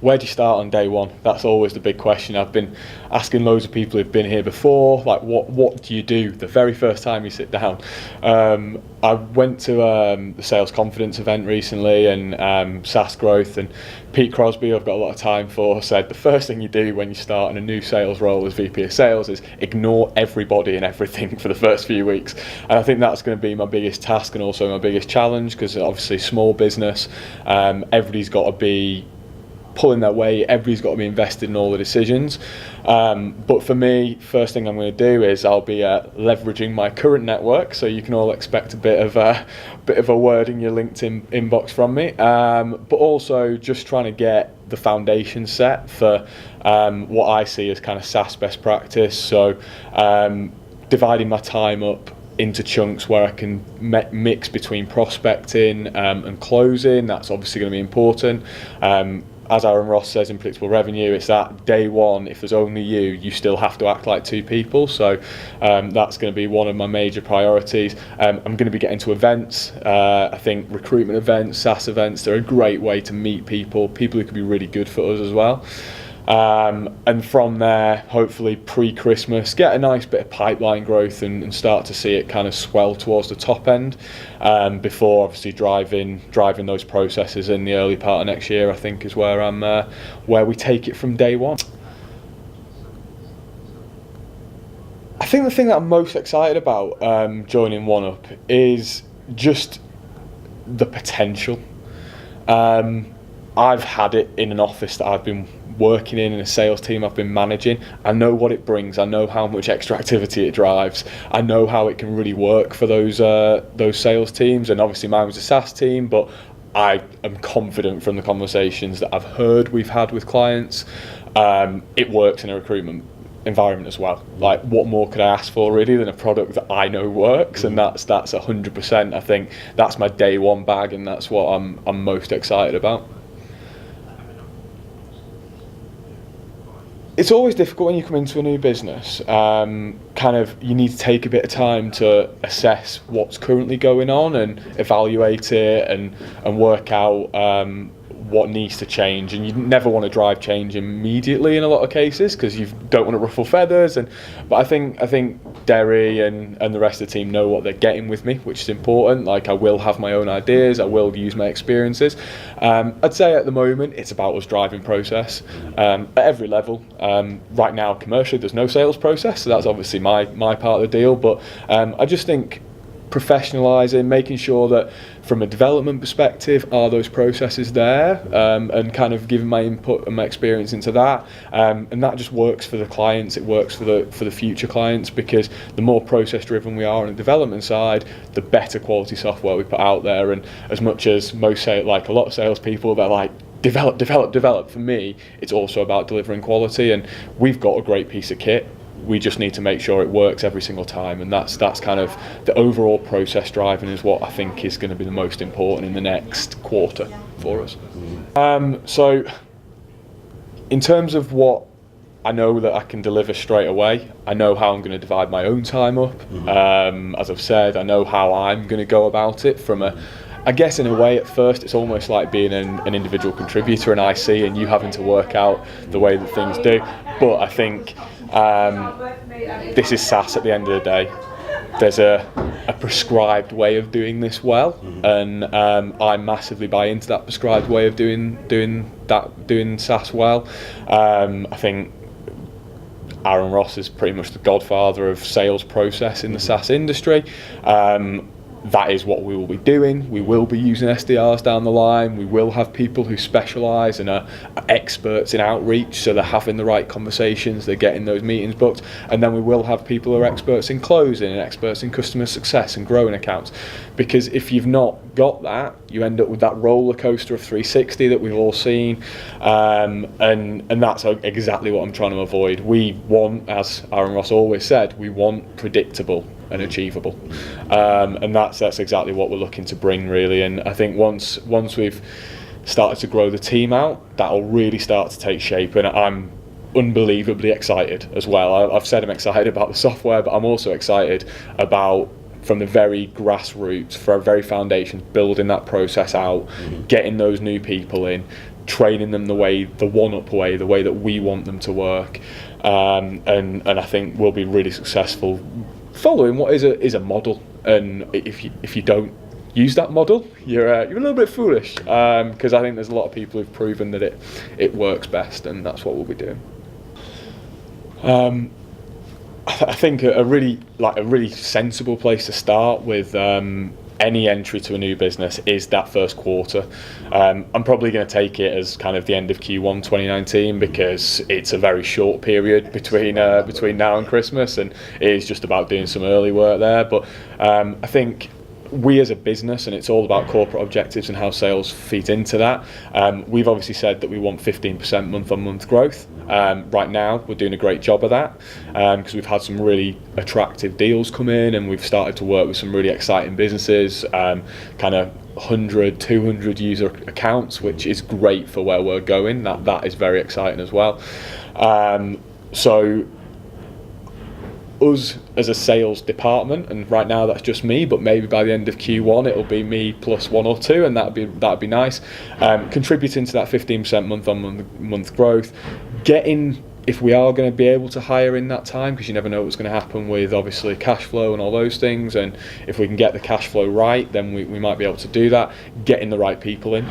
Where do you start on day one? That's always the big question. I've been asking loads of people who've been here before, like, what do you do the very first time you sit down? I went to the Sales Confidence event recently, and SaaS Growth, and Pete Crosby, I've got a lot of time for, said the first thing you do when you start in a new sales role as VP of Sales is ignore everybody and everything for the first few weeks. And I think that's going to be my biggest task and also my biggest challenge, because obviously small business, everybody's got to be pulling their weight, everybody's got to be invested in all the decisions. But for me, first thing I'm going to do is I'll be leveraging my current network, so you can all expect a bit of a word in your LinkedIn inbox from me. But also just trying to get the foundation set for what I see as kind of SaaS best practice. So dividing my time up into chunks where I can mix between prospecting and closing. That's obviously going to be important. As Aaron Ross says in Predictable Revenue, it's that day one, if there's only you still have to act like two people. So that's going to be one of my major priorities. I'm going to be getting to events. I think recruitment events, SaaS events, they're a great way to meet people who could be really good for us as well. And from there, hopefully pre-Christmas, get a nice bit of pipeline growth and start to see it kind of swell towards the top end, before obviously driving those processes in the early part of next year. I think is where we take it from day one. I think the thing that I'm most excited about joining OneUp is just the potential. I've had it in an office that I've been working in a sales team I've been managing. I know what it brings. I know how much extra activity it drives. I know how it can really work for those sales teams. And obviously mine was a SaaS team, but I am confident from the conversations that I've heard we've had with clients, it works in a recruitment environment as well. Like, what more could I ask for really than a product that I know works? And that's 100%. I think that's my day one bag, and that's what I'm most excited about. It's always difficult when you come into a new business. You need to take a bit of time to assess what's currently going on and evaluate it and work out what needs to change. And you never want to drive change immediately in a lot of cases, because you don't want to ruffle feathers. But I think Derry and the rest of the team know what they're getting with me, which is important. Like, I will have my own ideas, I will use my experiences. I'd say at the moment it's about us driving process at every level. Right now commercially there's no sales process, so that's obviously my part of the deal. But I just think professionalising, making sure that from a development perspective, are those processes there, and kind of giving my input and my experience into that, and that just works for the clients. It works for the future clients, because the more process driven we are on the development side, the better quality software we put out there. And as much as most say, like a lot of salespeople, they're like, develop. For me, it's also about delivering quality, and we've got a great piece of kit. We just need to make sure it works every single time, and that's kind of the overall process driving is what I think is going to be the most important in the next quarter for us. So in terms of what I know that I can deliver straight away, I know how I'm going to divide my own time up. As I've said, I know how I'm going to go about it I guess in a way at first it's almost like being an individual contributor, an IC, and you having to work out the way that things do. But I think this is SaaS at the end of the day. There's a prescribed way of doing this well, and I massively buy into that prescribed way of doing SaaS well. I think Aaron Ross is pretty much the godfather of sales process in the SaaS industry. That is what we will be doing. We will be using SDRs down the line. We will have people who specialise and are experts in outreach, so they're having the right conversations, they're getting those meetings booked. And then we will have people who are experts in closing and experts in customer success and growing accounts. Because if you've not got that, you end up with that roller coaster of 360 that we've all seen. And that's exactly what I'm trying to avoid. We want, as Aaron Ross always said, we want predictable and achievable, and that's exactly what we're looking to bring, really. And I think once we've started to grow the team out, that'll really start to take shape, and I'm unbelievably excited as well. I've said I'm excited about the software, but I'm also excited about, from the very grassroots, for our very foundations, building that process out, getting those new people in, training them the one-up way, the way that we want them to work, and I think we'll be really successful following what is a model. And if you don't use that model, you're a little bit foolish, because I think there's a lot of people who've proven that it works best, and that's what we'll be doing. I think a really sensible place to start with any entry to a new business is that first quarter. I'm probably going to take it as kind of the end of Q1 2019, because it's a very short period between now and Christmas, and it is just about doing some early work there. But I think we as a business, and it's all about corporate objectives and how sales feed into that. We've obviously said that we want 15% month-on-month growth. Right now, we're doing a great job of that, because we've had some really attractive deals come in, and we've started to work with some really exciting businesses, kind of 100, 200 user accounts, which is great for where we're going. That is very exciting as well. So us as a sales department, and right now that's just me, but maybe by the end of Q1 it'll be me plus one or two, and that'd be nice. Contributing to that 15% month growth, if we are going to be able to hire in that time, because you never know what's going to happen with obviously cash flow and all those things, and if we can get the cash flow right, then we might be able to do that, getting the right people in.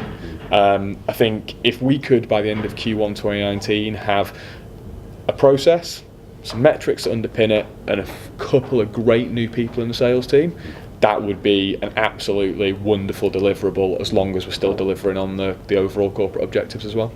I think if we could by the end of Q1 2019 have a process, some metrics to underpin it, and a couple of great new people in the sales team, that would be an absolutely wonderful deliverable, as long as we're still delivering on the overall corporate objectives as well.